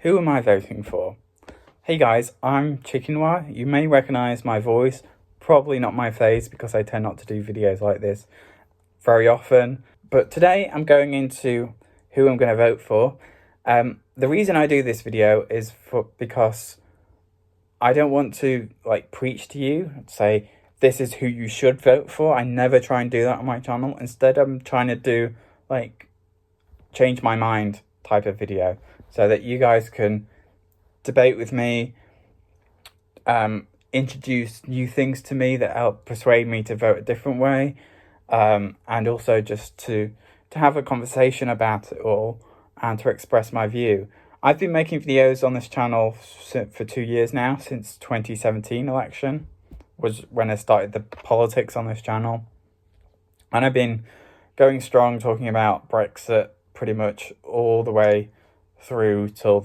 Who am I voting for? Hey guys, I'm ChickenWire. You may recognise my voice, probably not my face because I tend not to do videos like this very often. But today I'm going into who I'm going to vote for. The reason I do this video is because I don't want to preach to you and say this is who you should vote for. I never try and do that on my channel. Instead, I'm trying to do change my mind type of video so that you guys can debate with me, introduce new things to me that help persuade me to vote a different way, and also just to have a conversation about it all and to express my view. I've been making videos on this channel for 2 years now, since 2017 election was when I started the politics on this channel. And I've been going strong talking about Brexit pretty much all the way through till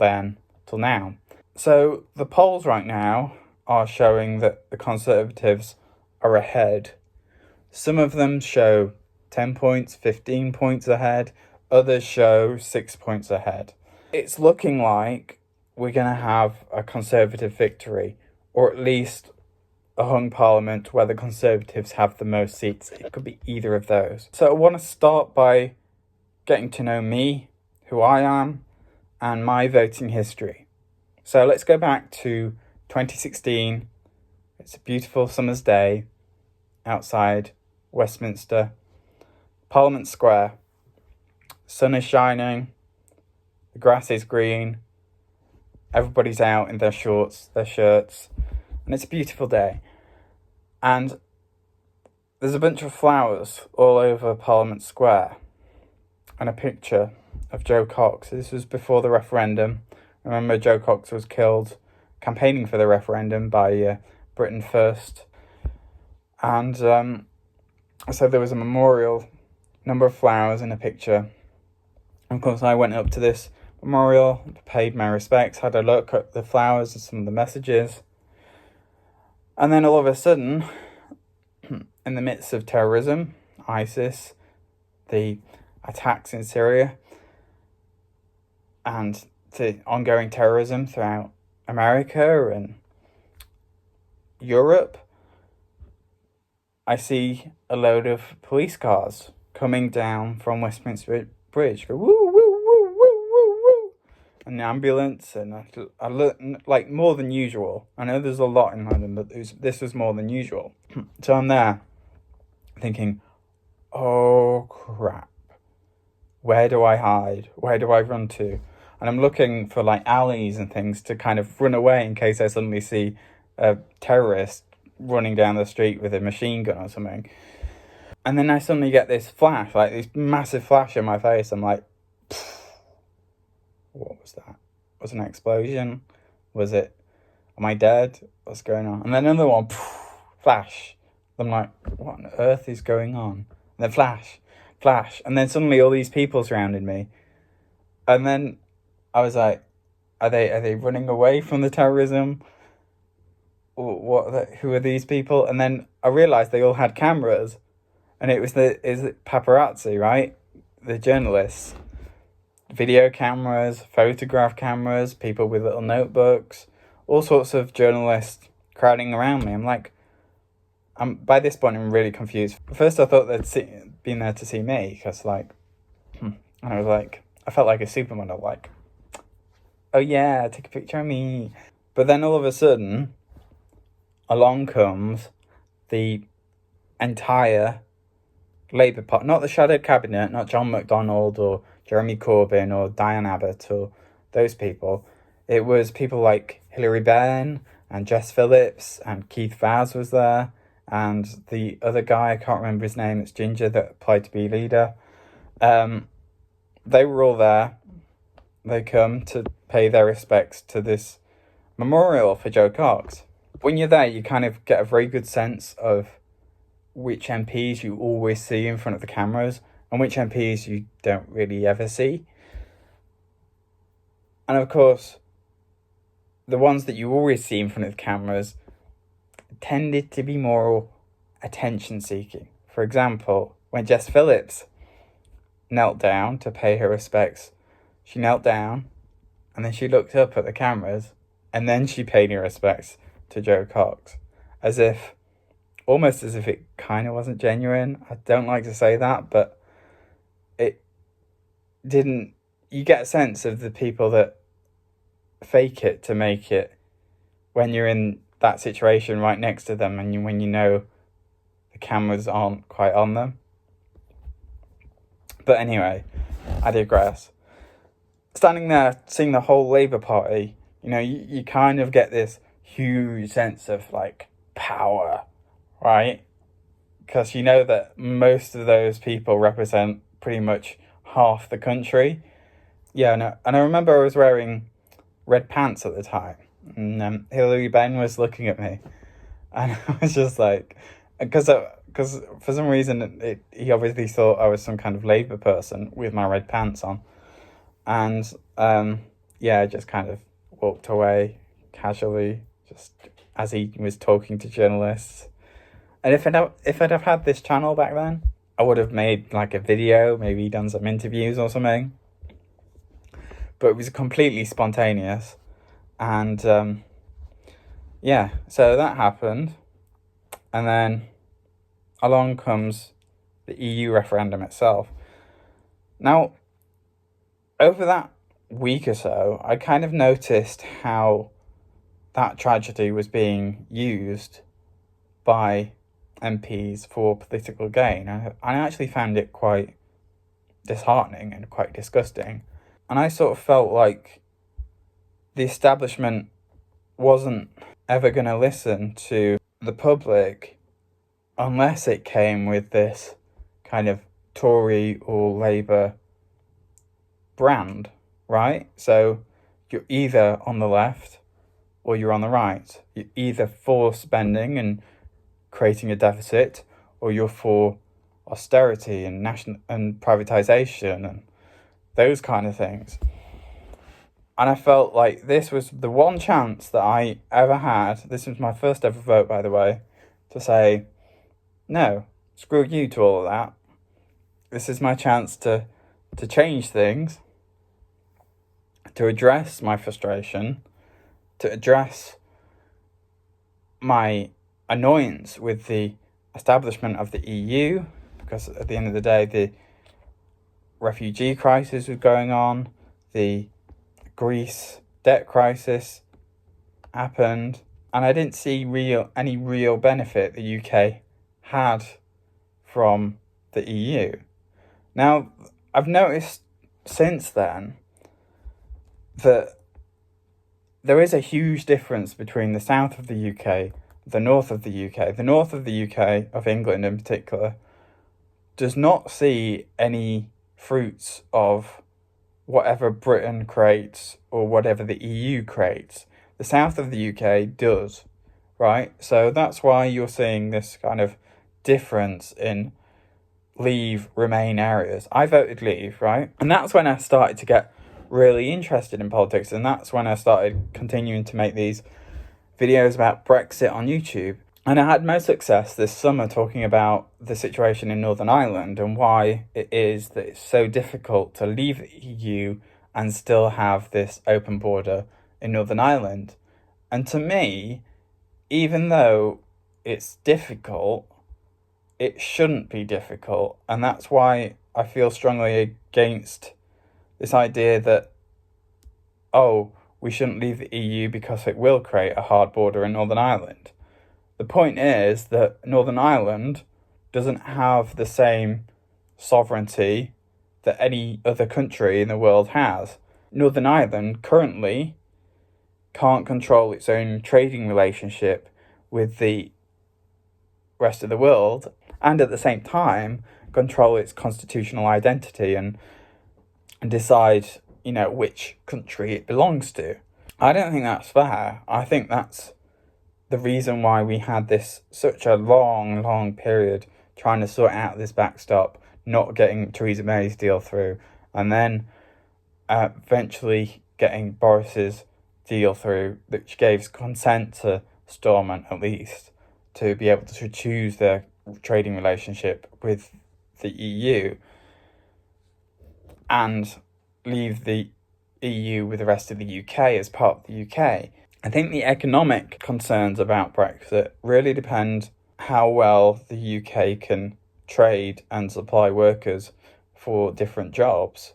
now. So the polls right now are showing that the Conservatives are ahead. Some of them show 10 points, 15 points ahead. Others show 6 points ahead. It's looking like we're going to have a Conservative victory, or at least a hung parliament where the Conservatives have the most seats. It could be either of those. So I want to start by getting to know me, who I am, and my voting history. So let's go back to 2016. It's a beautiful summer's day outside Westminster, Parliament Square. Sun is shining, the grass is green, everybody's out in their shorts, their shirts, and it's a beautiful day. And there's a bunch of flowers all over Parliament Square and a picture of Joe Cox. This was before the referendum. Remember, Joe Cox was killed campaigning for the referendum by Britain First. And so there was a memorial, number of flowers and a picture. And of course, I went up to this memorial, paid my respects, had a look at the flowers and some of the messages. And then all of a sudden, in the midst of terrorism, ISIS, the attacks in Syria, and the ongoing terrorism throughout America and Europe, I see a load of police cars coming down from Westminster Bridge. Go, woo, woo, woo, woo, woo, woo. An ambulance, and I look like more than usual. I know there's a lot in London, but this was more than usual. So I'm there thinking, oh crap, where do I hide? Where do I run to? And I'm looking for alleys and things to kind of run away in case I suddenly see a terrorist running down the street with a machine gun or something. And then I suddenly get this flash, this massive flash in my face. I'm like, what was that? Was it an explosion? Was it, am I dead? What's going on? And then another one, flash. I'm like, what on earth is going on? And then flash. And then suddenly all these people surrounded me. And then I was like, are they running away from the terrorism? Who are these people? And then I realized they all had cameras. And it was the paparazzi, right? The journalists. Video cameras, photograph cameras, people with little notebooks, all sorts of journalists crowding around me. I'm like, by this point, I'm really confused. First, I thought they'd been there to see me, because and I was like, I felt like a supermodel, oh yeah, take a picture of me. But then all of a sudden, along comes the entire Labour Party, not the shadow cabinet, not John McDonnell or Jeremy Corbyn or Diane Abbott or those people. It was people like Hilary Benn and Jess Phillips, and Keith Vaz was there, and the other guy, I can't remember his name, it's Ginger, that applied to be leader. They were all there. They come to pay their respects to this memorial for Joe Cox. When you're there, you kind of get a very good sense of which MPs you always see in front of the cameras and which MPs you don't really ever see. And of course, the ones that you always see in front of the cameras tended to be more attention-seeking. For example, when Jess Phillips knelt down to pay her respects, she knelt down And then she looked up at the cameras, and then she paid her respects to Joe Cox, almost as if it kind of wasn't genuine. I don't like to say that, but it didn't. You get a sense of the people that fake it to make it when you're in that situation right next to them, and when you know the cameras aren't quite on them. But anyway, I digress. Standing there, seeing the whole Labour Party, you kind of get this huge sense of, like, power, right? Because you know that most of those people represent pretty much half the country. Yeah, and I remember I was wearing red pants at the time, and Hilary Benn was looking at me, and I was just like, because for some reason he obviously thought I was some kind of Labour person with my red pants on, and I just kind of walked away casually, just as he was talking to journalists. And if I'd have had this channel back then, I would have made like a video, maybe done some interviews or something. But it was completely spontaneous. And so that happened. And then along comes the EU referendum itself. Now, over that week or so, I kind of noticed how that tragedy was being used by MPs for political gain. I actually found it quite disheartening and quite disgusting. And I sort of felt like the establishment wasn't ever going to listen to the public unless it came with this kind of Tory or Labour brand, right? So you're either on the left or you're on the right. You're either for spending and creating a deficit, or you're for austerity and privatization and those kind of things. And I felt like this was the one chance that I ever had. This was my first ever vote, by the way, to say, no, screw you to all of that. This is my chance to change things, to address my frustration, to address my annoyance with the establishment of the EU, because at the end of the day, the refugee crisis was going on, the Greece debt crisis happened, and I didn't see any real benefit the UK had from the EU. Now, I've noticed since then that there is a huge difference between the south of the UK, the north of the UK. The north of the UK, of England in particular, does not see any fruits of whatever Britain creates or whatever the EU creates. The south of the UK does, right? So that's why you're seeing this kind of difference in Leave, Remain areas. I voted Leave, right? And that's when I started to get really interested in politics, and that's when I started continuing to make these videos about Brexit on YouTube. And I had most success this summer talking about the situation in Northern Ireland and why it is that it's so difficult to leave the EU and still have this open border in Northern Ireland. And to me, even though it's difficult, it shouldn't be difficult. And that's why I feel strongly against this idea that, we shouldn't leave the EU because it will create a hard border in Northern Ireland. The point is that Northern Ireland doesn't have the same sovereignty that any other country in the world has. Northern Ireland currently can't control its own trading relationship with the rest of the world, and at the same time control its constitutional identity and decide, which country it belongs to. I don't think that's fair. I think that's the reason why we had such a long period trying to sort out this backstop, not getting Theresa May's deal through, and then eventually getting Boris's deal through, which gave consent to Stormont at least to be able to choose their trading relationship with the EU and leave the EU with the rest of the UK as part of the UK. I think the economic concerns about Brexit really depend how well the UK can trade and supply workers for different jobs.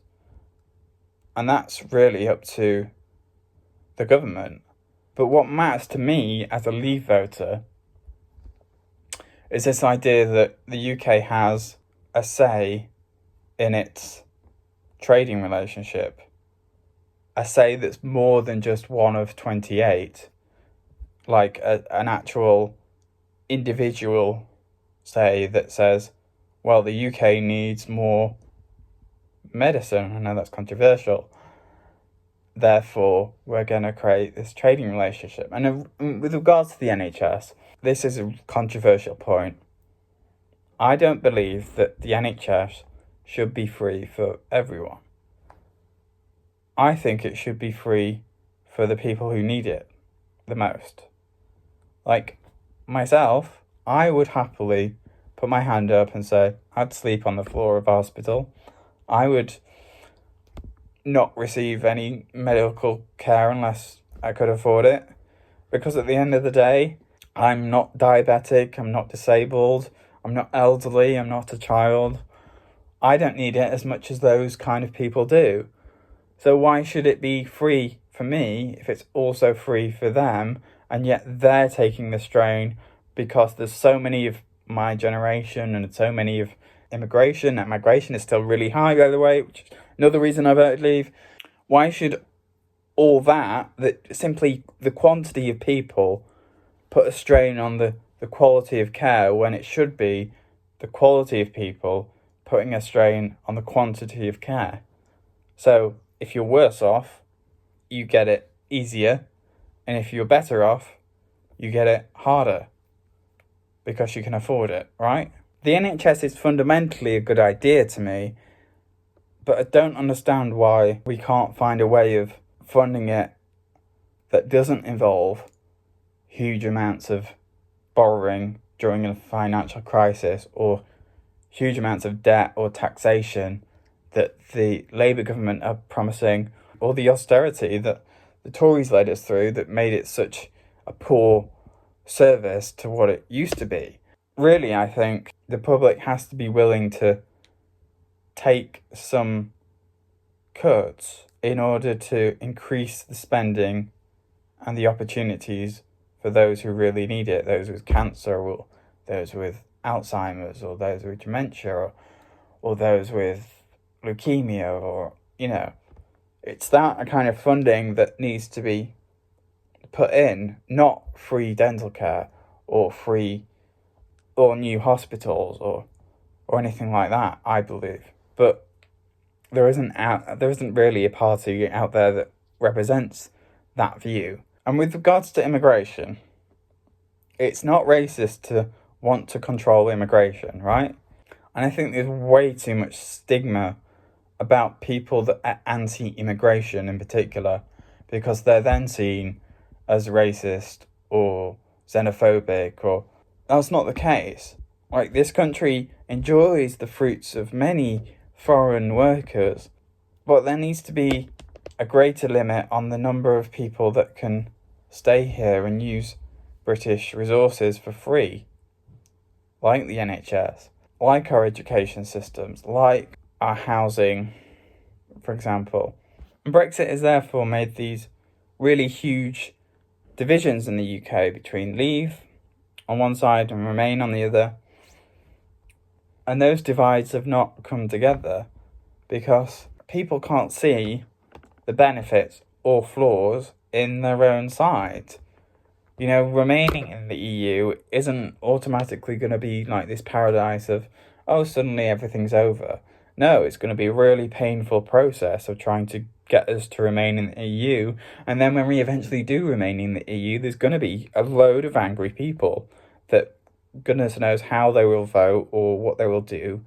And that's really up to the government. But what matters to me as a Leave voter is this idea that the UK has a say in its trading relationship. A say that's more than just one of 28, like an actual individual say that says, well, the UK needs more medicine. I know that's controversial. Therefore, we're going to create this trading relationship. And with regards to the NHS, this is a controversial point. I don't believe that the NHS should be free for everyone. I think it should be free for the people who need it the most. Like myself, I would happily put my hand up and say, I'd sleep on the floor of a hospital. I would not receive any medical care unless I could afford it. Because at the end of the day, I'm not diabetic, I'm not disabled, I'm not elderly, I'm not a child. I don't need it as much as those kind of people do. So why should it be free for me if it's also free for them, and yet they're taking the strain because there's so many of my generation and so many of immigration, and migration is still really high, by the way, which is another reason I voted Leave. Why should all that simply the quantity of people put a strain on the quality of care when it should be the quality of people putting a strain on the quantity of care? So if you're worse off, you get it easier, and if you're better off, you get it harder because you can afford it, right? The NHS is fundamentally a good idea to me, but I don't understand why we can't find a way of funding it that doesn't involve huge amounts of borrowing during a financial crisis or huge amounts of debt or taxation that the Labour government are promising, or the austerity that the Tories led us through that made it such a poor service to what it used to be. Really, I think the public has to be willing to take some cuts in order to increase the spending and the opportunities for those who really need it, those with cancer or those with Alzheimer's or those with dementia or those with leukemia, or, it's that kind of funding that needs to be put in, not free dental care or free or new hospitals or anything like that, I believe. But there isn't really a party out there that represents that view. And with regards to immigration, it's not racist to want to control immigration, right? And I think there's way too much stigma about people that are anti-immigration in particular, because they're then seen as racist or xenophobic, or that's not the case. Like, this country enjoys the fruits of many foreign workers, but there needs to be a greater limit on the number of people that can stay here and use British resources for free, like the NHS, like our education systems, like our housing, for example. And Brexit has therefore made these really huge divisions in the UK between Leave on one side and Remain on the other. And those divides have not come together because people can't see the benefits or flaws in their own side. Remaining in the EU isn't automatically going to be like this paradise of, suddenly everything's over. No, it's going to be a really painful process of trying to get us to remain in the EU. And then when we eventually do remain in the EU, there's going to be a load of angry people that goodness knows how they will vote or what they will do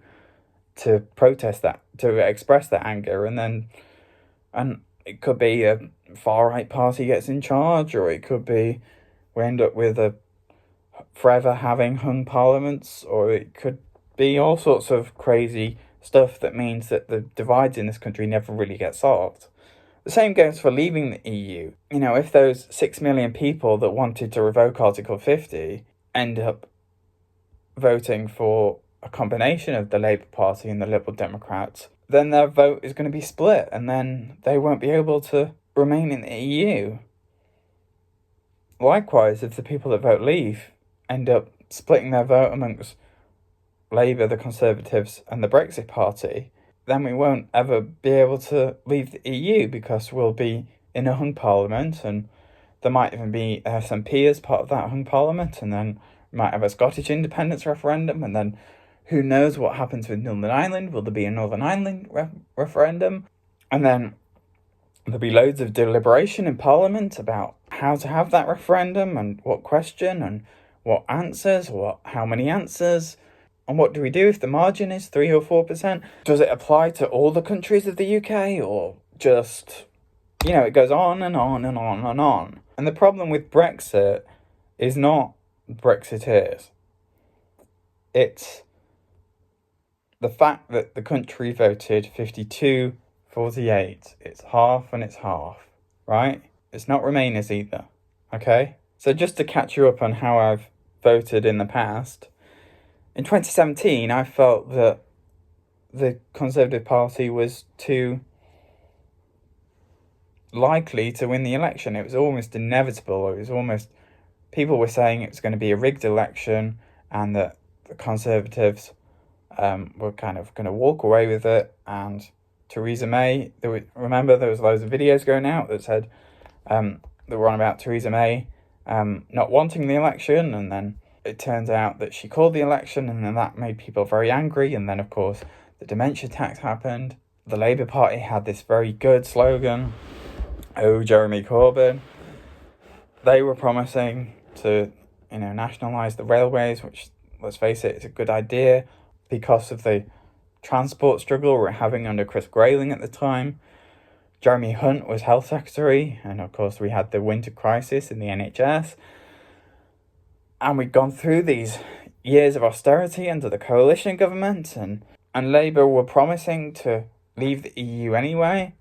to protest that, to express their anger. And it could be a far-right party gets in charge, or it could be we end up with a forever having hung parliaments, or it could be all sorts of crazy stuff that means that the divides in this country never really get solved. The same goes for leaving the EU. If those 6 million people that wanted to revoke Article 50 end up voting for a combination of the Labour Party and the Liberal Democrats, then their vote is going to be split, and then they won't be able to remain in the EU. Likewise, if the people that vote leave end up splitting their vote amongst Labour, the Conservatives and the Brexit Party, then we won't ever be able to leave the EU, because we'll be in a hung parliament, and there might even be SNP as part of that hung parliament, and then we might have a Scottish independence referendum, and then who knows what happens with Northern Ireland? Will there be a Northern Ireland referendum? And then there'll be loads of deliberation in Parliament about how to have that referendum, and what question, and what answers, how many answers, and what do we do if the margin is 3 or 4%? Does it apply to all the countries of the UK, or just, it goes on and on and on and on. And the problem with Brexit is not Brexiteers. It's the fact that the country voted 52-48. It's half and it's half, right? It's not Remainers either, okay? So just to catch you up on how I've voted in the past, in 2017, I felt that the Conservative Party was too likely to win the election. It was almost inevitable. People were saying it was going to be a rigged election, and that the Conservatives were kind of going to walk away with it. And Theresa May, there was loads of videos going out that said that were on about Theresa May not wanting the election, and then it turns out that she called the election, and then that made people very angry. And then, of course, the dementia tax happened. The Labour Party had this very good slogan, "Oh, Jeremy Corbyn." They were promising to, nationalise the railways, which, let's face it, is a good idea because of the transport struggle we're having under Chris Grayling at the time. Jeremy Hunt was Health Secretary, and of course we had the winter crisis in the NHS. And we'd gone through these years of austerity under the coalition government, and Labour were promising to leave the EU anyway.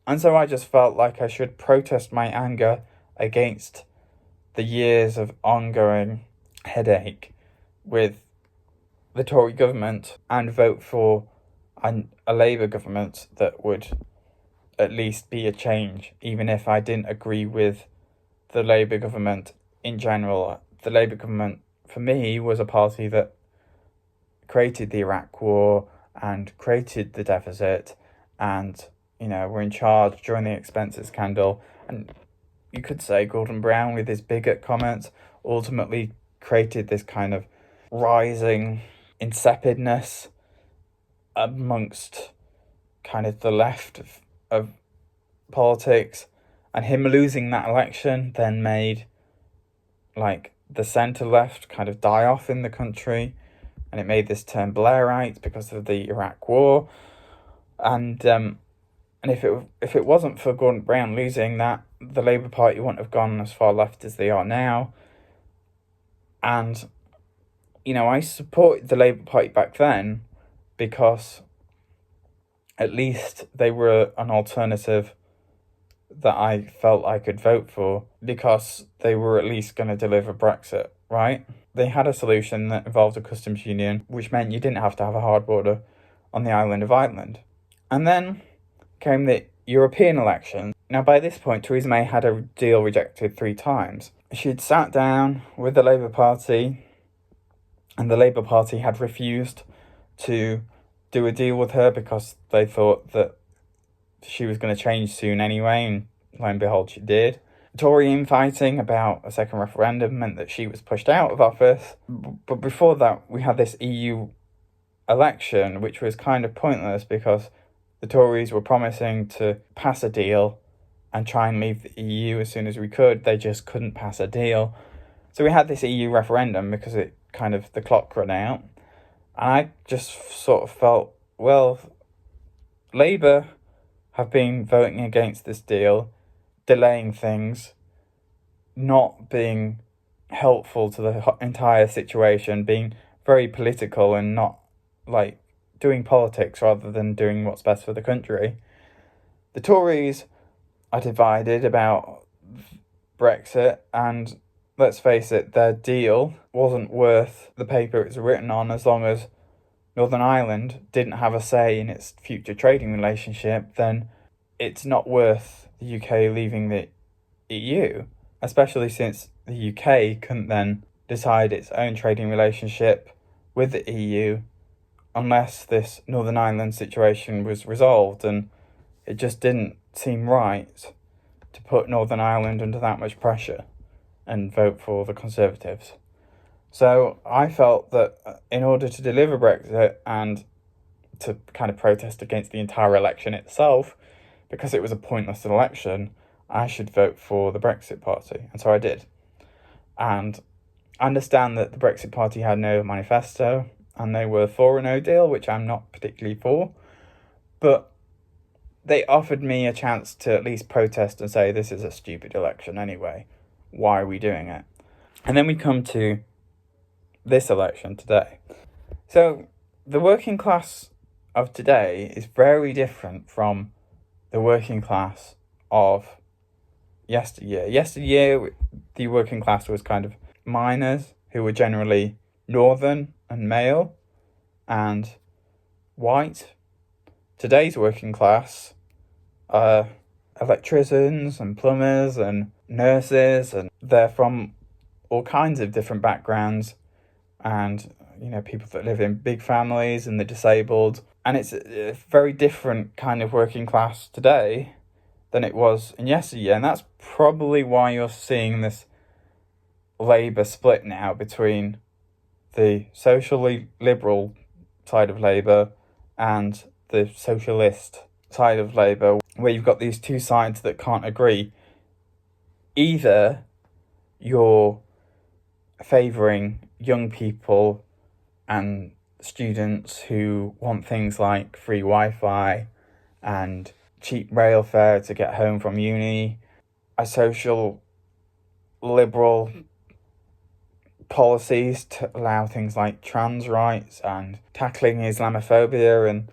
And so I just felt like I should protest my anger against the years of ongoing headache with the Tory government, and vote for a Labour government that would at least be a change, even if I didn't agree with the Labour government in general. The Labour government, for me, was a party that created the Iraq War and created the deficit, and, were in charge during the expenses scandal. And you could say Gordon Brown, with his bigot comments, ultimately created this kind of rising insipidness amongst kind of the left of politics. And him losing that election then made, the centre-left kind of die off in the country, and it made this term Blairite because of the Iraq War. And if it wasn't for Gordon Brown losing that, the Labour Party wouldn't have gone as far left as they are now. And, I supported the Labour Party back then because at least they were an alternative that I felt I could vote for, because they were at least going to deliver Brexit, right? They had a solution that involved a customs union, which meant you didn't have to have a hard border on the island of Ireland. And then came the European election. Now, by this point, Theresa May had a deal rejected 3 times. She'd sat down with the Labour Party, and the Labour Party had refused to do a deal with her because they thought that she was going to change soon anyway, and lo and behold, she did. Tory infighting about a second referendum meant that she was pushed out of office. But before that, we had this EU election, which was kind of pointless because the Tories were promising to pass a deal and try and leave the EU as soon as we could. They just couldn't pass a deal. So we had this EU referendum because the clock ran out. And I just sort of felt, well, Labour have been voting against this deal, delaying things, not being helpful to the entire situation, being very political and not doing politics rather than doing what's best for the country. The Tories are divided about Brexit, and let's face it, their deal wasn't worth the paper it was written on as long as Northern Ireland didn't have a say in its future trading relationship. Then it's not worth the UK leaving the EU, especially since the UK couldn't then decide its own trading relationship with the EU unless this Northern Ireland situation was resolved, and it just didn't seem right to put Northern Ireland under that much pressure and vote for the Conservatives. So I felt that in order to deliver Brexit and to kind of protest against the entire election itself, because it was a pointless election, I should vote for the Brexit Party. And so I did. And I understand that the Brexit Party had no manifesto and they were for a no deal, which I'm not particularly for. But they offered me a chance to at least protest and say, this is a stupid election anyway. Why are we doing it? And then we come to this election today. So the working class of today is very different from the working class of yesteryear. Yesteryear, the working class was kind of miners who were generally northern and male and white. Today's working class are electricians and plumbers and nurses, and they're from all kinds of different backgrounds, and people that live in big families and the disabled. And it's a very different kind of working class today than it was in yesteryear, and that's probably why you're seeing this Labour split now between the socially liberal side of Labour and the socialist side of Labour, where you've got these two sides that can't agree. Either you're favouring young people and students who want things like free Wi-Fi and cheap rail fare to get home from uni, a social liberal policies to allow things like trans rights and tackling Islamophobia and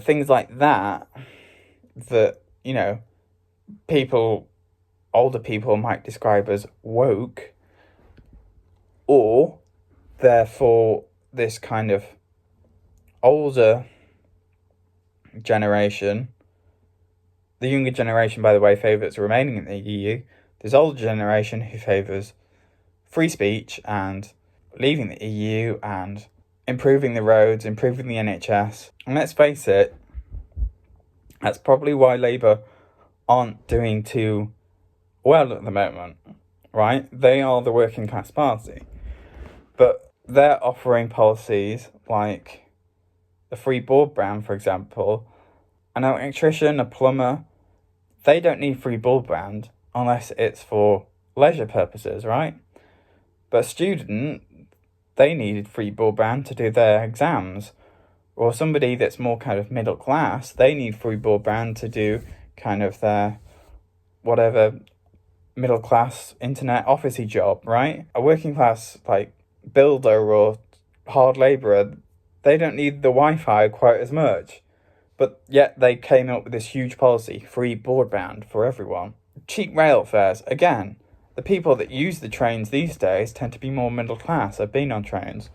things like that older people might describe as woke, or therefore this kind of older generation. The younger generation, by the way, favours remaining in the EU. There's older generation who favours free speech and leaving the EU and improving the roads, improving the NHS. And let's face it, that's probably why Labour aren't doing too well at the moment, right? They are the working class party. But they're offering policies like the free broadband, for example. An electrician, a plumber, they don't need free broadband unless it's for leisure purposes, right? But a student, they needed free broadband to do their exams. Or somebody that's more kind of middle class, they need free broadband to do kind of their whatever middle class internet officey job, right? A working class like builder or hard labourer, they don't need the Wi-Fi quite as much. But yet they came up with this huge policy, free broadband for everyone. Cheap rail fares, again, the people that use the trains these days tend to be more middle class. I've been on trains.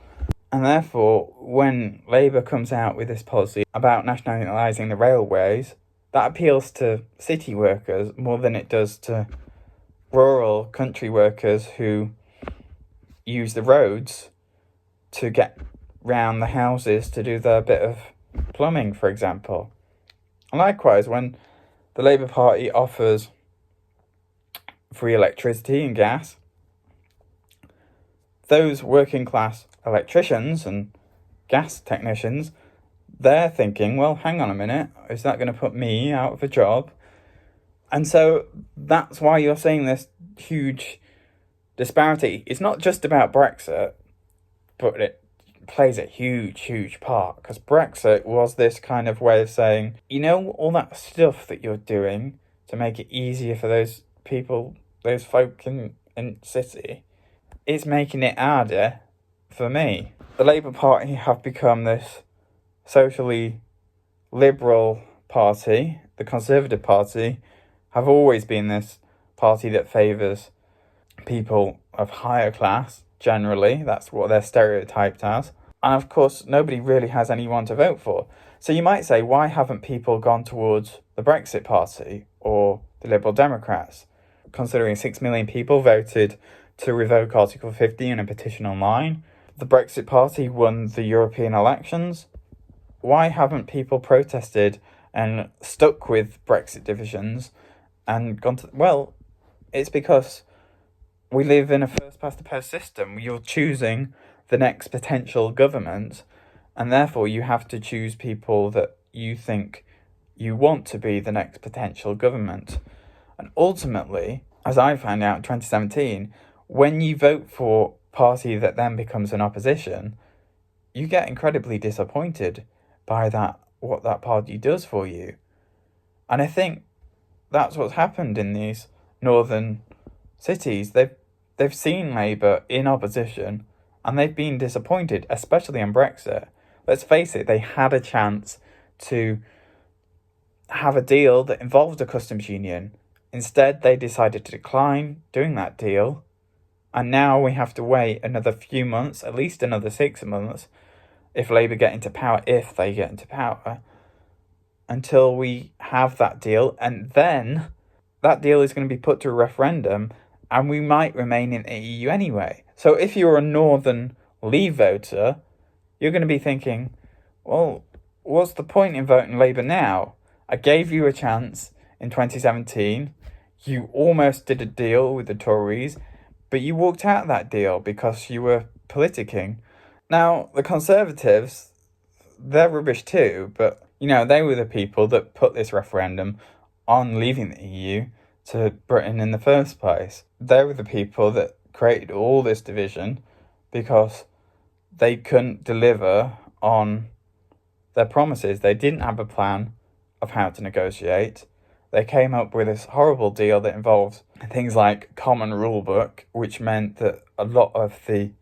And therefore, when Labour comes out with this policy about nationalising the railways, that appeals to city workers more than it does to rural country workers who use the roads to get round the houses to do their bit of plumbing, for example. And likewise, when the Labour Party offers free electricity and gas, those working class electricians and gas technicians, they're thinking, well, hang on a minute, is that going to put me out of a job? And so that's why you're seeing this huge disparity. It's not just about Brexit, but it plays a huge, huge part, because Brexit was this kind of way of saying, all that stuff that you're doing to make it easier for those people, those folk in city, it's making it harder for me. The Labour Party have become this socially liberal party, the Conservative Party, have always been this party that favours people of higher class, generally. That's what they're stereotyped as. And of course, nobody really has anyone to vote for. So you might say, why haven't people gone towards the Brexit Party or the Liberal Democrats? Considering 6 million people voted to revoke Article 50 in a petition online, the Brexit Party won the European elections. Why haven't people protested and stuck with Brexit divisions and gone to... Well, it's because we live in a first-past-the-post system. You're choosing the next potential government, and therefore you have to choose people that you think you want to be the next potential government. And ultimately, as I found out in 2017, when you vote for a party that then becomes an opposition, you get incredibly disappointed by what that party does for you. And I think that's what's happened in these northern cities. They've seen Labour in opposition and they've been disappointed, especially on Brexit. Let's face it, they had a chance to have a deal that involved a customs union. Instead, they decided to decline doing that deal. And now we have to wait another few months, at least another 6 months, if Labour get into power, until we have that deal. And then that deal is going to be put to a referendum and we might remain in the EU anyway. So if you're a Northern Leave voter, you're going to be thinking, well, what's the point in voting Labour now? I gave you a chance in 2017. You almost did a deal with the Tories, but you walked out of that deal because you were politicking. Now, the Conservatives, they're rubbish too, but, they were the people that put this referendum on leaving the EU to Britain in the first place. They were the people that created all this division because they couldn't deliver on their promises. They didn't have a plan of how to negotiate. They came up with this horrible deal that involved things like common rule book, which meant that a lot of the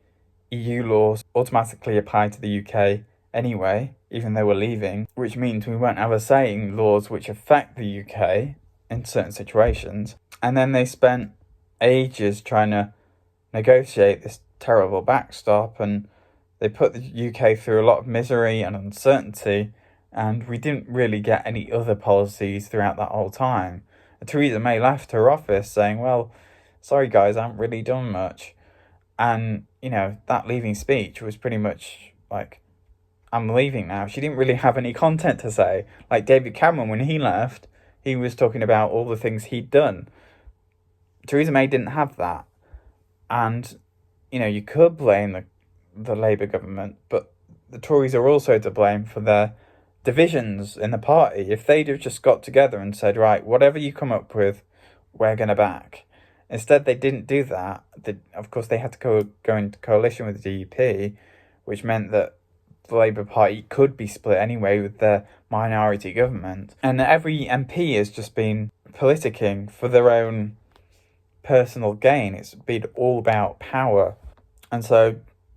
EU laws automatically apply to the UK anyway, even though we're leaving, which means we won't have a say in laws which affect the UK in certain situations. And then they spent ages trying to negotiate this terrible backstop, and they put the UK through a lot of misery and uncertainty, and we didn't really get any other policies throughout that whole time. And Theresa May left her office saying, well, sorry guys, I haven't really done much. And, that leaving speech was pretty much like, I'm leaving now. She didn't really have any content to say. Like David Cameron, when he left, he was talking about all the things he'd done. Theresa May didn't have that. And, you could blame the Labour government, but the Tories are also to blame for their divisions in the party. If they'd have just got together and said, right, whatever you come up with, we're going to back. Instead, they didn't do that. Of course, they had to go into coalition with the DUP, which meant that the Labour Party could be split anyway with their minority government. And every MP has just been politicking for their own personal gain. It's been all about power. And so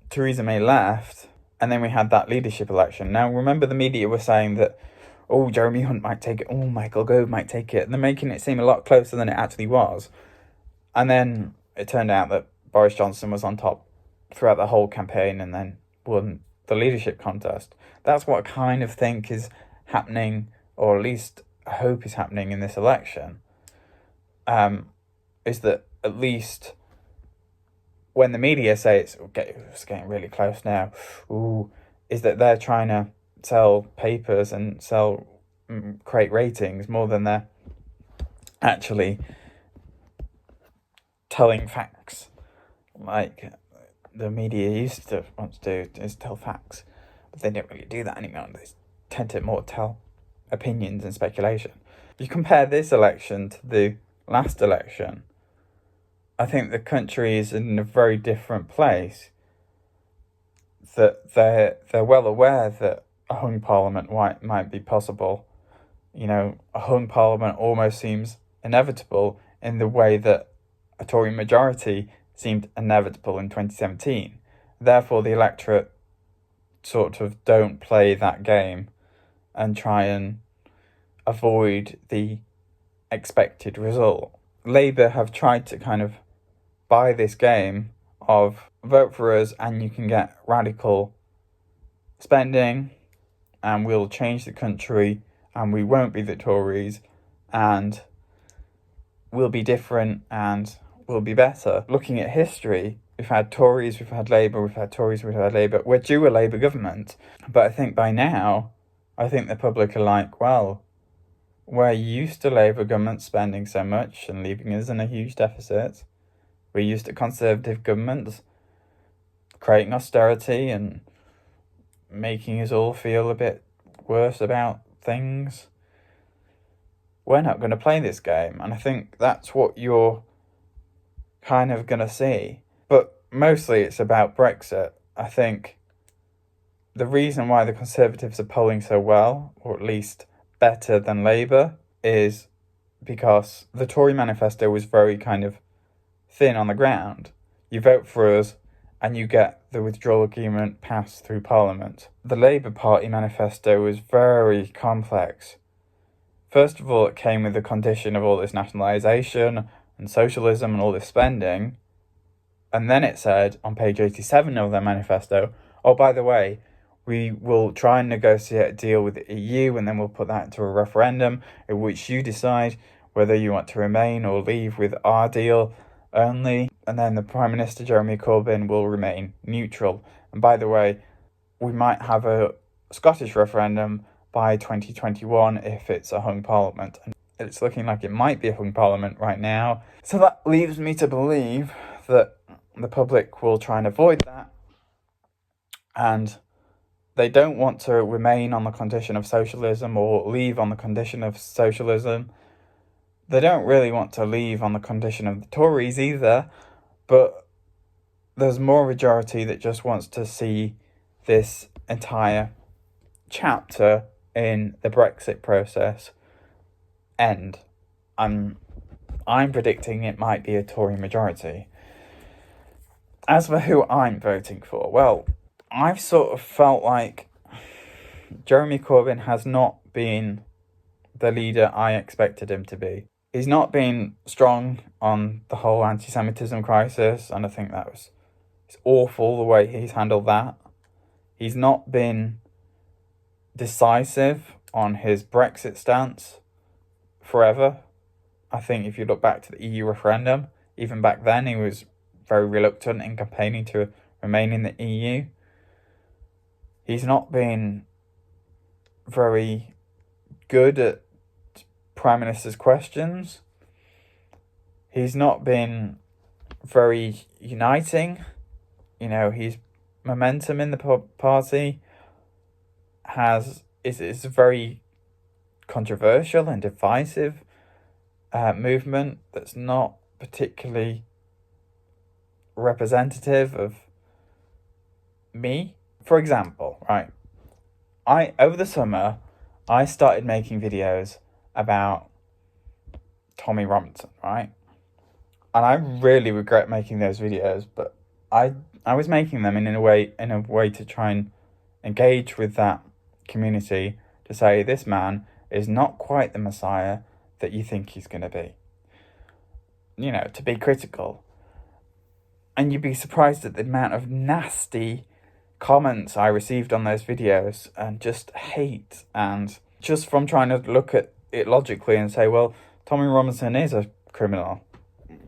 Theresa May left, and then we had that leadership election. Now, remember the media were saying that, Jeremy Hunt might take it, Michael Gove might take it, and they're making it seem a lot closer than it actually was. And then it turned out that Boris Johnson was on top throughout the whole campaign and then won the leadership contest. That's what I kind of think is happening, or at least I hope is happening in this election, is that at least when the media say it's getting really close now, is that they're trying to sell papers and create ratings more than they're actually telling facts, like the media used to want to do, is tell facts, but they don't really do that anymore. They tend to more tell opinions and speculation. If you compare this election to the last election, I think the country is in a very different place. That they're well aware that a hung parliament might be possible. A hung parliament almost seems inevitable in the way that a Tory majority seemed inevitable in 2017. Therefore, the electorate sort of don't play that game and try and avoid the expected result. Labour have tried to kind of buy this game of vote for us and you can get radical spending and we'll change the country and we won't be the Tories and we'll be different and we'll be better. Looking at history, we've had Tories, we've had Labour, we've had Tories, we've had Labour. We're due a Labour government. But I think by now, I think the public are like, well, we're used to Labour government spending so much and leaving us in a huge deficit. We're used to Conservative governments creating austerity and making us all feel a bit worse about things. We're not going to play this game. And I think that's what you're kind of going to see. But mostly it's about Brexit. I think the reason why the Conservatives are polling so well, or at least better than Labour, is because the Tory manifesto was very kind of thin on the ground. You vote for us and you get the withdrawal agreement passed through Parliament. The Labour Party manifesto was very complex. First of all, it came with the condition of all this nationalisation and socialism and all this spending. And then it said on page 87 of their manifesto, oh, by the way, we will try and negotiate a deal with the EU and then we'll put that into a referendum in which you decide whether you want to remain or leave with our deal only. And then the Prime Minister, Jeremy Corbyn, will remain neutral. And by the way, we might have a Scottish referendum by 2021 if it's a hung parliament. And it's looking like it might be a hung parliament right now. So that leaves me to believe that the public will try and avoid that. And they don't want to remain on the condition of socialism or leave on the condition of socialism. They don't really want to leave on the condition of the Tories either. But there's more majority that just wants to see this entire chapter in the Brexit process end. I'm predicting it might be a Tory majority. As for who I'm voting for, well, I've sort of felt like Jeremy Corbyn has not been the leader I expected him to be. He's not been strong on the whole anti-Semitism crisis, and I think it's awful the way he's handled that. He's not been decisive on his Brexit stance forever. I think if you look back to the EU referendum, even back then he was very reluctant in campaigning to remain in the EU. He's not been very good at Prime Minister's questions. He's not been very uniting. His momentum in the party is a very controversial and divisive movement that's not particularly representative of me. For example, right, over the summer, I started making videos about Tommy Robinson, right? And I really regret making those videos, but I was making them in a way to try and engage with that community, to say this man is not quite the Messiah that you think he's going to be. To be critical. And you'd be surprised at the amount of nasty comments I received on those videos and just hate, and just from trying to look at it logically and say, well, Tommy Robinson is a criminal.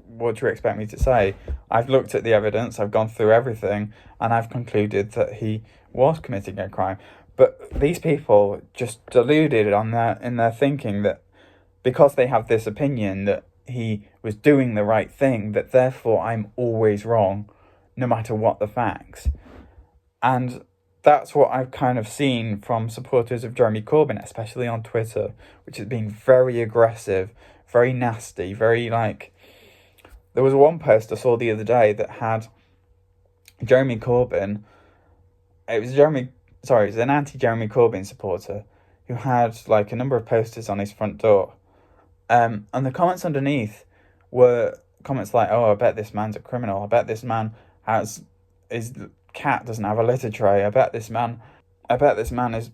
What do you expect me to say? I've looked at the evidence, I've gone through everything, and I've concluded that he was committing a crime. But these people just deluded in their thinking that because they have this opinion that he was doing the right thing, that therefore I'm always wrong, no matter what the facts. And that's what I've kind of seen from supporters of Jeremy Corbyn, especially on Twitter, which has been very aggressive, very nasty, very There was one post I saw the other day that had Jeremy Corbyn. It was an anti-Jeremy Corbyn supporter who had a number of posters on his front door. And the comments underneath were comments like, oh, I bet this man's a criminal. I bet this man his cat doesn't have a litter tray. I bet this man is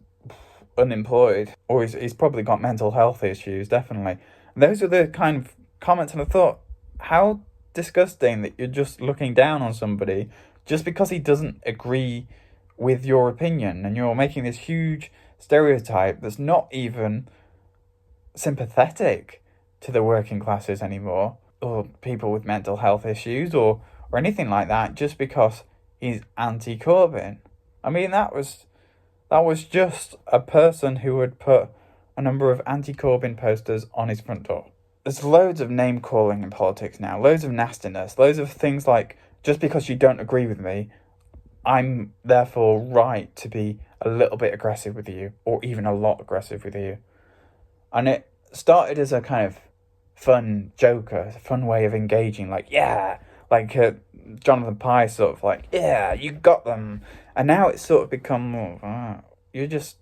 unemployed. Or he's probably got mental health issues, definitely. Those are the kind of comments, and I thought, how disgusting that you're just looking down on somebody just because he doesn't agree with your opinion, and you're making this huge stereotype that's not even sympathetic to the working classes anymore, or people with mental health issues, or anything like that, just because he's anti-Corbyn. I mean, that was just a person who would put a number of anti-Corbyn posters on his front door. There's loads of name-calling in politics now, loads of nastiness, loads of things like, just because you don't agree with me, I'm therefore right to be a little bit aggressive with you, or even a lot aggressive with you. And it started as a kind of fun joke, a fun way of engaging, like, yeah, like Jonathan Pye sort of like, yeah, you got them. And now it's sort of become more, you're just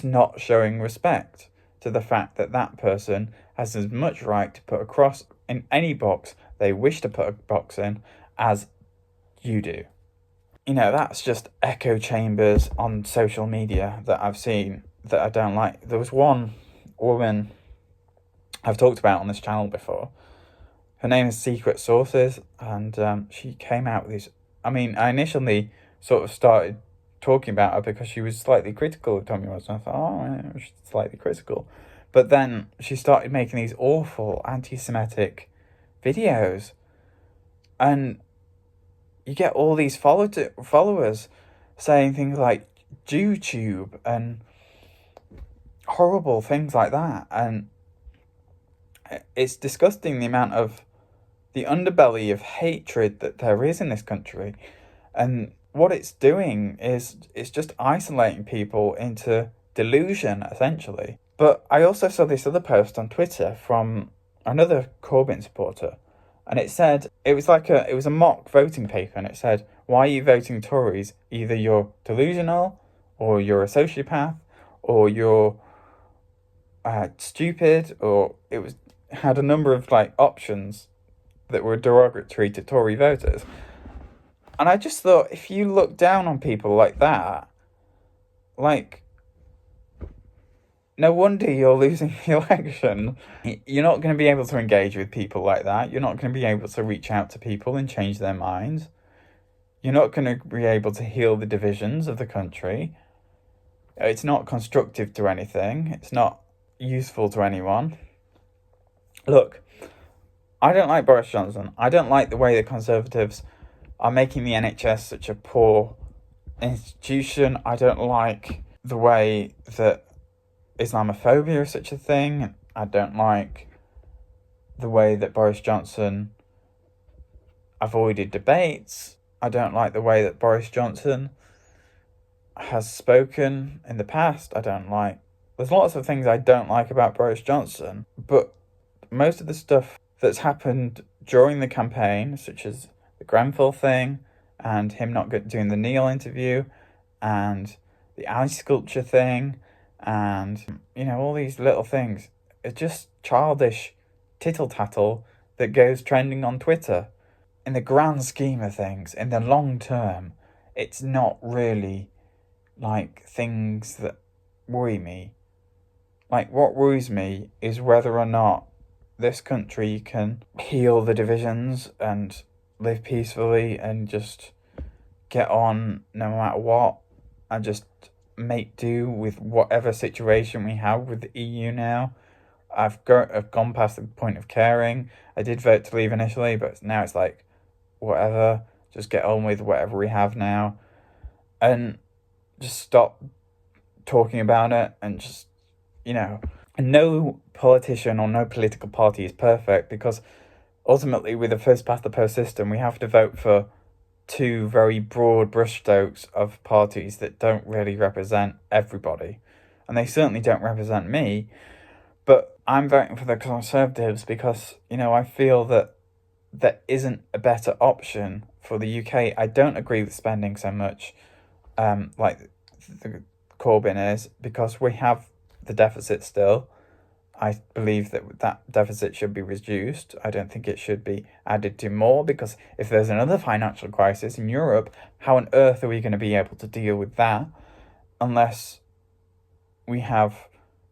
not showing respect to the fact that that person has as much right to put a cross in any box they wish to put a box in as you do. You know, that's just echo chambers on social media that I've seen that I don't like. There was one woman I've talked about on this channel before. Her name is Secret Sources, and she came out with these. I mean, I initially sort of started talking about her because she was slightly critical of Tommy Robinson. I thought, oh, she's slightly critical. But then she started making these awful anti-Semitic videos. And you get all these followers saying things like JewTube and horrible things like that. And it's disgusting the amount of the underbelly of hatred that there is in this country. And what it's doing is it's just isolating people into delusion, essentially. But I also saw this other post on Twitter from another Corbyn supporter, and it said, it was a mock voting paper, and it said, why are you voting Tories? Either you're delusional, or you're a sociopath, or you're stupid, or it had a number of like options that were derogatory to Tory voters. And I just thought, if you look down on people like that, like, no wonder you're losing the election. You're not going to be able to engage with people like that. You're not going to be able to reach out to people and change their minds. You're not going to be able to heal the divisions of the country. It's not constructive to anything. It's not useful to anyone. Look, I don't like Boris Johnson. I don't like the way the Conservatives are making the NHS such a poor institution. I don't like the way that Islamophobia is such a thing. I don't like the way that Boris Johnson avoided debates. I don't like the way that Boris Johnson has spoken in the past. There's lots of things I don't like about Boris Johnson, but most of the stuff that's happened during the campaign, such as the Grenfell thing, and him not doing the Neil interview, and the ice sculpture thing, and, you know, all these little things, it's just childish tittle-tattle that goes trending on Twitter. In the grand scheme of things, in the long term, it's not really, like, things that worry me. Like, what worries me is whether or not this country can heal the divisions and live peacefully and just get on no matter what, and just make do with whatever situation we have with the EU now. I've gone past the point of caring. I did vote to leave initially, but now it's like, whatever, just get on with whatever we have now, and just stop talking about it, and just, you know, no politician or no political party is perfect, because ultimately with the first past the post system, we have to vote for two very broad brushstrokes of parties that don't really represent everybody. And they certainly don't represent me. But I'm voting for the Conservatives because, you know, I feel that there isn't a better option for the UK. I don't agree with spending so much like the Corbyn is, because we have the deficit still. I believe that deficit should be reduced. I don't think it should be added to more, because if there's another financial crisis in Europe, how on earth are we going to be able to deal with that unless we have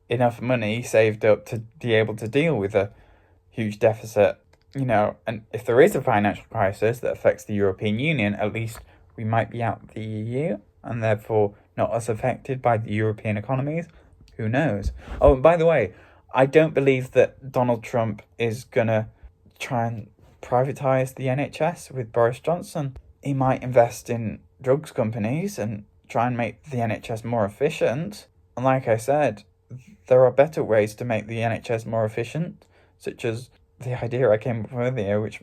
enough money saved up to be able to deal with a huge deficit. And if there is a financial crisis that affects the European Union, at least we might be out of the EU and therefore not as affected by the European economies. Who knows? Oh, and by the way, I don't believe that Donald Trump is going to try and privatise the NHS with Boris Johnson. He might invest in drugs companies and try and make the NHS more efficient. And like I said, there are better ways to make the NHS more efficient, such as the idea I came up with earlier, which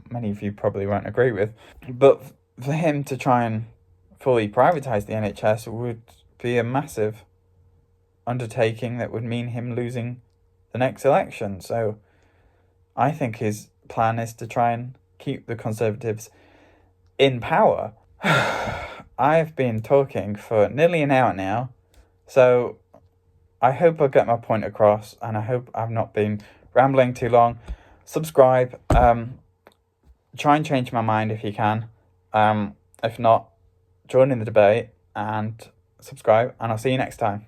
many of you probably won't agree with. But for him to try and fully privatise the NHS would be a massive undertaking that would mean him losing the next election. So I think his plan is to try and keep the Conservatives in power. I've been talking for nearly an hour now, so I hope I get my point across, and I hope I've not been rambling too long. Subscribe. Try and change my mind if you can. If not, join in the debate and subscribe, and I'll see you next time.